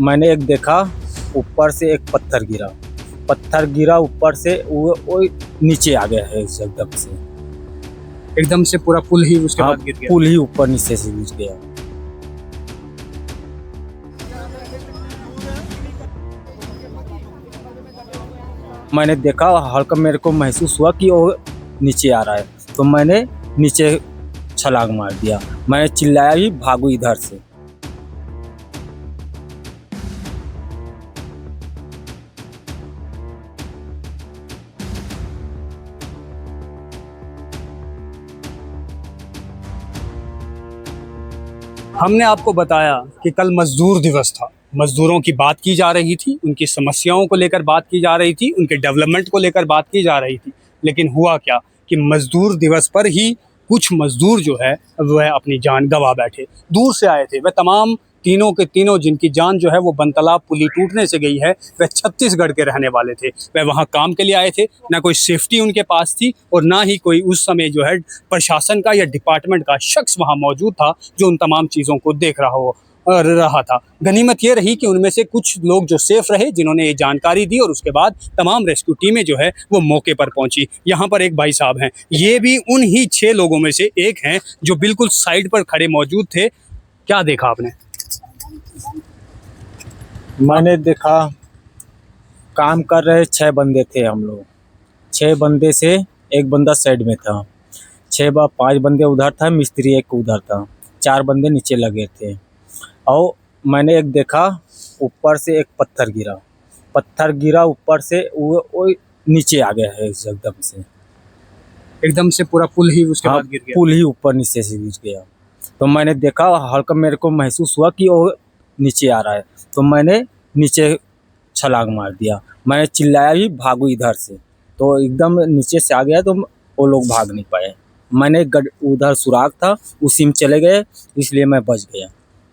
मैंने एक देखा, ऊपर से एक पत्थर गिरा ऊपर से, वो नीचे आ गया है एकदम से पूरा पुल ही उसके बाद गिर गया। पुल ही ऊपर नीचे से गिर गया। मैंने देखा, हल्का मेरे को महसूस हुआ कि वो नीचे आ रहा है, तो मैंने नीचे छलांग मार दिया। मैंने चिल्लाया भी, भागो इधर से। हमने आपको बताया कि कल मजदूर दिवस था, मजदूरों की बात की जा रही थी, उनकी समस्याओं को लेकर बात की जा रही थी, उनके डेवलपमेंट को लेकर बात की जा रही थी। लेकिन हुआ क्या कि मजदूर दिवस पर ही कुछ मजदूर जो है वह अपनी जान गंवा बैठे। दूर से आए थे वह तमाम तीनों के तीनों, जिनकी जान जो है वो बनतालाब पुली टूटने से गई है, वह छत्तीसगढ़ के रहने वाले थे। वह वहाँ काम के लिए आए थे, ना कोई सेफ्टी उनके पास थी और ना ही कोई उस समय जो है प्रशासन का या डिपार्टमेंट का शख्स वहाँ मौजूद था जो उन तमाम चीज़ों को देख रहा था। गनीमत ये रही कि उनमें से कुछ लोग जो सेफ रहे, जिन्होंने ये जानकारी दी, और उसके बाद तमाम रेस्क्यू टीमें जो है वो मौके पर पहुंची। यहाँ पर एक भाई साहब हैं, ये भी उन ही 6 लोगों में से एक हैं जो बिल्कुल साइड पर खड़े मौजूद थे। क्या देखा आपने? मैंने देखा, काम कर रहे 6 बंदे थे हम लोग। 6 बंदे से एक बंदा साइड में था, 5 बंदे उधर था, मिस्त्री एक उधर था, 4 बंदे नीचे लगे थे। और मैंने एक देखा, ऊपर से एक पत्थर गिरा ऊपर से, वो नीचे आ गया है एकदम से पूरा पुल ही उसके बाद गिर गया। पुल ही ऊपर नीचे से गिर गया। तो मैंने देखा, हल्का मेरे को महसूस हुआ कि वो नीचे आ रहा है, तो मैंने नीचे छलांग मार दिया। मैंने चिल्लाया भी, भागो इधर से। तो एकदम नीचे से आ गया, तो वो लोग भाग नहीं पाए। मैंने उधर सुराग था, उसी में चले गए, इसलिए मैं बच गया।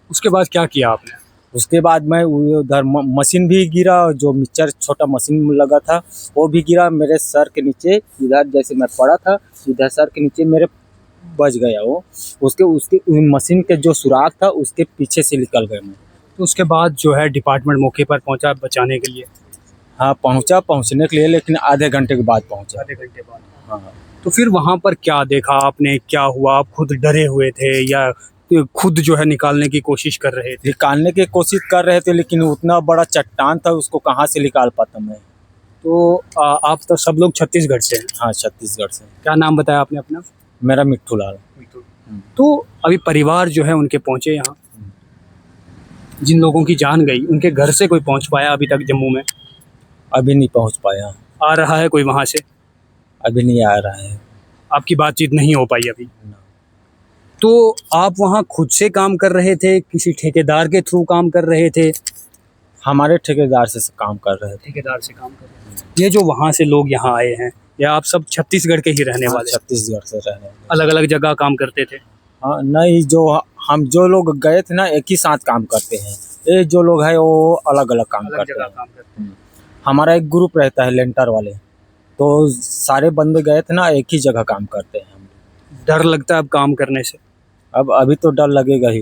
उसके बाद क्या किया आपने? उसके बाद मैं उधर मशीन भी गिरा, जो मिक्सचर छोटा मशीन लगा था वो भी गिरा मेरे सर के नीचे। इधर जैसे मैं पड़ा था, इधर सर के नीचे मेरे बच गया वो। उसके मशीन के जो सुराग था, उसके पीछे से निकल गया मैं। तो उसके बाद जो है डिपार्टमेंट मौके पर पहुंचा बचाने के लिए? हाँ, पहुंचने के लिए, लेकिन आधे घंटे के बाद पहुंचा। आधे घंटे बाद? हाँ। तो फिर वहाँ पर क्या देखा आपने, क्या हुआ? आप खुद डरे हुए थे या खुद जो है निकालने की कोशिश कर रहे थे? निकालने की कोशिश कर रहे थे, लेकिन उतना बड़ा चट्टान था, उसको कहाँ से निकाल पाता मैं। तो आप तो सब लोग छत्तीसगढ़ से हैं? हाँ, छत्तीसगढ़ से। क्या नाम बताया आपने अपना? मेरा मिट्ठू लाल। तो अभी परिवार जो है उनके पहुंचे यहाँ, जिन लोगों की जान गई उनके घर से कोई पहुंच पाया अभी तक जम्मू में? अभी नहीं पहुंच पाया। आ रहा है कोई वहाँ से? अभी नहीं आ रहा है। आपकी बातचीत नहीं हो पाई अभी? तो आप वहाँ खुद से काम कर रहे थे, किसी ठेकेदार के थ्रू काम कर रहे थे? हमारे ठेकेदार से काम कर रहे थे। ठेकेदार से काम कर रहे थे। ये जो वहाँ से लोग यहाँ आए हैं, या आप सब छत्तीसगढ़ के ही रहने वाले? छत्तीसगढ़ से रहने वाले। अलग अलग जगह काम करते थे? हाँ, नहीं, जो लोग गए थे ना, एक ही साथ काम करते हैं। ये जो लोग हैं वो अलग अलग काम करते हैं। हमारा एक ग्रुप रहता है लेंटर वाले, तो सारे बंदे गए थे ना, एक ही जगह काम करते हैं हम। डर लगता है अब काम करने से? अब अभी तो डर लगेगा ही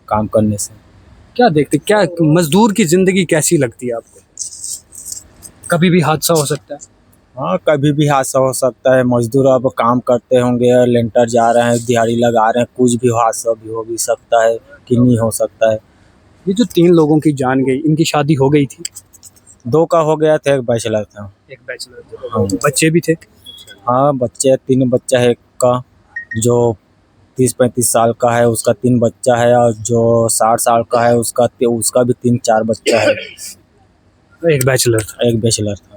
काम करने से। क्या देखते, क्या मजदूर की जिंदगी कैसी लगती है आपको? कभी भी हादसा हो सकता है? हाँ, कभी भी हादसा हो सकता है। मजदूर अब काम करते होंगे, लेंटर जा रहे हैं, दिहाड़ी लगा रहे हैं, कुछ भी हादसा भी हो भी सकता है कि नहीं हो सकता है। ये जो 3 लोगों की जान गई, इनकी शादी हो गई थी? 2 का हो गया था, एक बैचलर था। एक बैचलर थे। हाँ। बच्चे भी थे? हाँ, बच्चे 3 बच्चा है। एक का जो 30-35 साल का है, उसका 3 बच्चा है, और जो 60 साल का है, उसका भी 3-4 बच्चा है। एक बैचलर था? एक बैचलर था।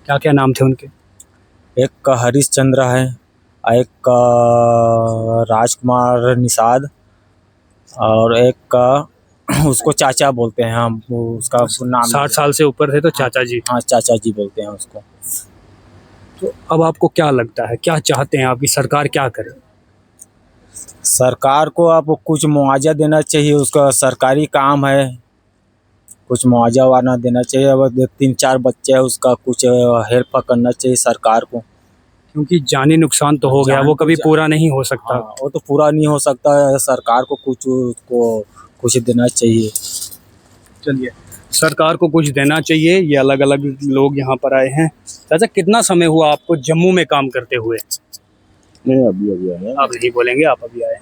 क्या क्या नाम थे उनके? एक का हरीश चंद्र है, एक का राजकुमार निषाद, और एक का उसको चाचा बोलते हैं हम, उसका नाम 60 साल से ऊपर थे तो चाचा जी? हाँ, चाचा जी बोलते हैं उसको। तो अब आपको क्या लगता है, क्या चाहते हैं आपकी सरकार क्या करे? सरकार को अब कुछ मुआवजा देना चाहिए, उसका सरकारी काम है, कुछ मुआवजा वाना देना चाहिए। अब 3-4 बच्चे हैं, उसका कुछ हेल्प करना चाहिए सरकार को, क्योंकि जानी नुकसान तो हो गया, वो कभी पूरा नहीं हो सकता। हाँ, वो तो पूरा नहीं हो सकता है। सरकार को कुछ उसको कुछ देना चाहिए। चलिए, सरकार को कुछ देना चाहिए। ये अलग अलग लोग यहाँ पर आए हैं। चाचा, कितना समय हुआ आपको जम्मू में काम करते हुए? नहीं, अभी अभी आया। आप नहीं बोलेंगे, आप अभी आए।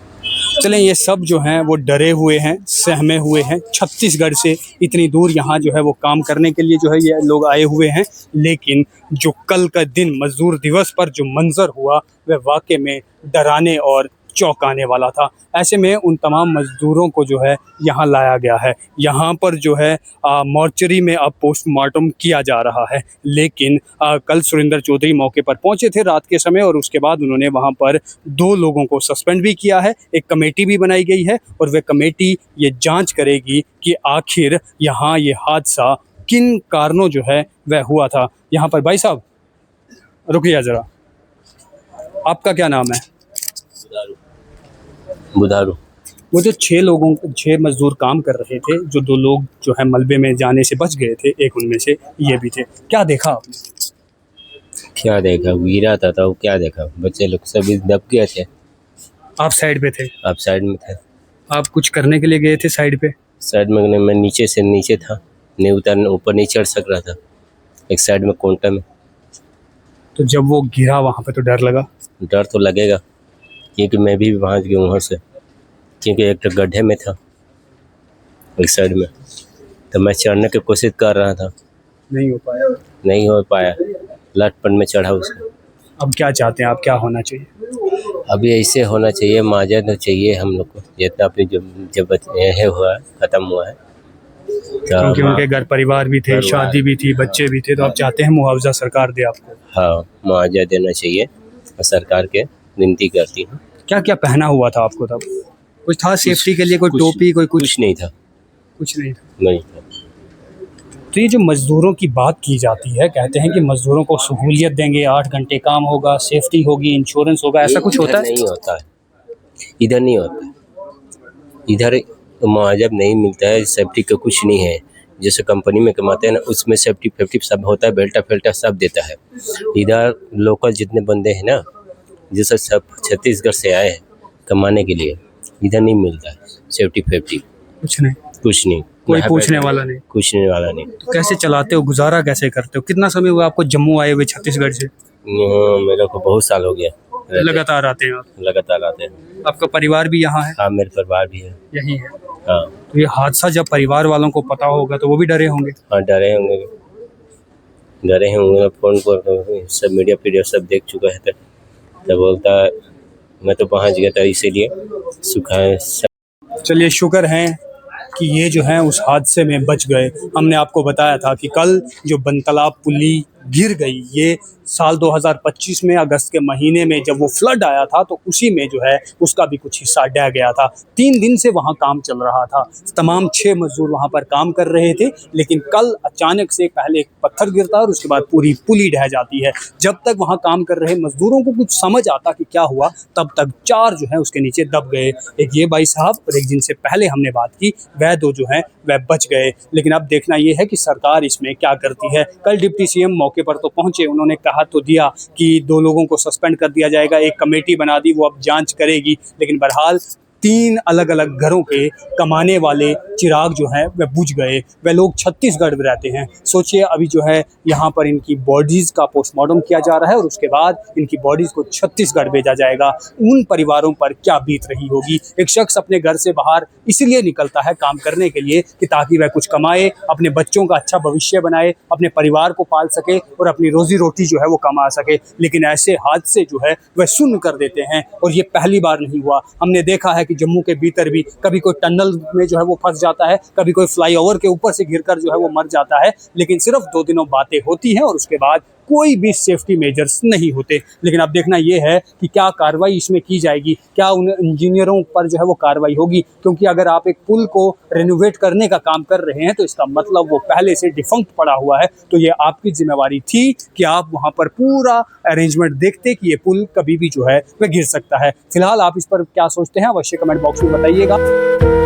चलें, ये सब जो हैं वो डरे हुए हैं, सहमे हुए हैं। छत्तीसगढ़ से इतनी दूर यहाँ जो है वो काम करने के लिए जो है ये लोग आए हुए हैं। लेकिन जो कल का दिन मजदूर दिवस पर जो मंजर हुआ वह वाकई में डराने और चौंकाने वाला था। ऐसे में उन तमाम मजदूरों को जो है यहाँ लाया गया है। यहाँ पर जो है मॉर्चरी में अब पोस्टमार्टम किया जा रहा है। लेकिन कल सुरेंद्र चौधरी मौके पर पहुँचे थे रात के समय, और उसके बाद उन्होंने वहाँ पर 2 लोगों को सस्पेंड भी किया है। एक कमेटी भी बनाई गई है और वह कमेटी ये जांच करेगी कि आखिर यहाँ ये हादसा किन कारणों जो है वह हुआ था। यहाँ पर भाई साहब रुकिए ज़रा, आपका क्या नाम है? बुधारू। वो जो 6 मजदूर काम कर रहे थे, जो 2 लोग जो है मलबे में जाने से बच गए थे, एक उनमें से ये भी थे, क्या देखा आपने? क्या देखा, गिरा था तो क्या देखा, बच्चे लोग सभी दब गए थे। आप साइड पे थे? आप साइड में थे। आप कुछ करने के लिए गए थे साइड पे? साइड में नहीं, मैं नीचे से नीचे था, नहीं उतर ऊपर नहीं चढ़ सक रहा था, एक साइड में कोंटा में। तो जब वो गिरा वहाँ पे तो डर लगा? डर तो लगेगा, क्योंकि मैं भी पहुँच गया वहाँ से, क्योंकि एक तो गड्ढे में था एक साइड में, तो मैं चढ़ने की कोशिश कर रहा था, नहीं हो पाया? नहीं हो पाया, लटपट में चढ़ा उसको। अब क्या चाहते हैं आप, क्या होना चाहिए? अभी ऐसे होना चाहिए, मुआवजा तो चाहिए हम लोग को, जितना अपनी जब है हुआ है, ख़त्म हुआ है। क्योंकि उनके घर परिवार भी थे, शादी भी थी, बच्चे भी थे, तो आप चाहते हैं मुआवजा सरकार दे आपको? हाँ, मुआवजा देना चाहिए और सरकार के विनती करती हूँ। क्या क्या पहना हुआ था आपको तब? कुछ था सेफ्टी के लिए? कोई टोपी, कोई कुछ नहीं था। कुछ नहीं था? नहीं था। तो ये जो मजदूरों की बात की जाती है, कहते हैं कि मजदूरों को सहूलियत देंगे, 8 घंटे काम होगा, सेफ्टी होगी, इंश्योरेंस होगा, ऐसा कुछ होता है? नहीं होता है, इधर नहीं होता, इधर मुआवजा नहीं मिलता है, सेफ्टी का कुछ नहीं है। जैसे कंपनी में कमाते हैं ना, उसमें सेफ्टी फेफ्टी सब होता है, बेल्टा फेल्टा सब देता है। इधर लोकल जितने बंदे हैं ना, जैसे सब छत्तीसगढ़ से आए हैं कमाने के लिए, इधर नहीं मिलता है सेफ्टी फेफ्टी, कुछ नहीं? कुछ नहीं, कोई पूछने वाला नहीं? कुछ नहीं वाला नहीं। तो कैसे चलाते हो, गुजारा कैसे करते हो? कितना समय हुआ आपको जम्मू आए हुए छत्तीसगढ़ से? मेरे को बहुत साल हो गया, लगातार आते हैं आप? लगातार आते हैं। आपका परिवार भी यहाँ है? हाँ, मेरे परिवार भी है यही है। हाँ। तो ये हादसा जब परिवार वालों को पता होगा तो वो भी डरे होंगे? हाँ, डरे होंगे, डरे होंगे। फ़ोन पर सब मीडिया सब देख चुका है, तो बोलता है मैं तो पहुँच गया था, इसीलिए सुखा है। चलिए, शुक्र है कि ये जो है उस हादसे में बच गए। हमने आपको बताया था कि कल जो बनतालाब पुली गिर गई, ये साल 2025 में अगस्त के महीने में जब वो फ्लड आया था, तो उसी में जो है उसका भी कुछ हिस्सा ढह गया था। 3 दिन से वहाँ काम चल रहा था, तमाम 6 मजदूर वहाँ पर काम कर रहे थे। लेकिन कल अचानक से पहले एक पत्थर गिरता है और उसके बाद पूरी पुली ढह जाती है। जब तक वहाँ काम कर रहे मजदूरों को कुछ समझ आता कि क्या हुआ, तब तक 4 जो है उसके नीचे दब गए। एक ये भाई साहब और एक जिनसे पहले हमने बात की, वह 2 जो हैं वह बच गए। लेकिन अब देखना ये है कि सरकार इसमें क्या करती है। कल डिप्टी सीएम मौके पर तो पहुंचे, उन्होंने कहा तो दिया कि 2 लोगों को सस्पेंड कर दिया जाएगा, एक कमेटी बना दी, वो अब जांच करेगी। लेकिन बहरहाल 3 अलग अलग घरों के कमाने वाले चिराग जो हैं वह बुझ गए। वह लोग छत्तीसगढ़ में रहते हैं। सोचिए, अभी जो है यहाँ पर इनकी बॉडीज़ का पोस्टमार्टम किया जा रहा है और उसके बाद इनकी बॉडीज़ को छत्तीसगढ़ भेजा जाएगा। उन परिवारों पर क्या बीत रही होगी। एक शख्स अपने घर से बाहर इसलिए निकलता है काम करने के लिए कि ताकि वह कुछ कमाए, अपने बच्चों का अच्छा भविष्य बनाए, अपने परिवार को पाल सके और अपनी रोजी रोटी जो है वो कमा सके। लेकिन ऐसे हादसे जो है वह शून्य कर देते हैं, और ये पहली बार नहीं हुआ। हमने देखा है कि जम्मू के भीतर भी कभी कोई टनल में जो है वो फंस जाता है, कभी कोई फ्लाईओवर के ऊपर से गिरकर जो है वो मर जाता है। लेकिन सिर्फ 2 दिनों बातें होती हैं और उसके बाद कोई भी सेफ्टी मेजर्स नहीं होते। लेकिन अब देखना ये है कि क्या कार्रवाई इसमें की जाएगी, क्या उन इंजीनियरों पर जो है वो कार्रवाई होगी। क्योंकि अगर आप एक पुल को रेनोवेट करने का काम कर रहे हैं तो इसका मतलब वो पहले से डिफंक्ट पड़ा हुआ है। तो ये आपकी जिम्मेवारी थी कि आप वहाँ पर पूरा अरेंजमेंट देखते कि ये पुल कभी भी जो है वह गिर सकता है। फिलहाल आप इस पर क्या सोचते हैं, अवश्य कमेंट बॉक्स में बताइएगा।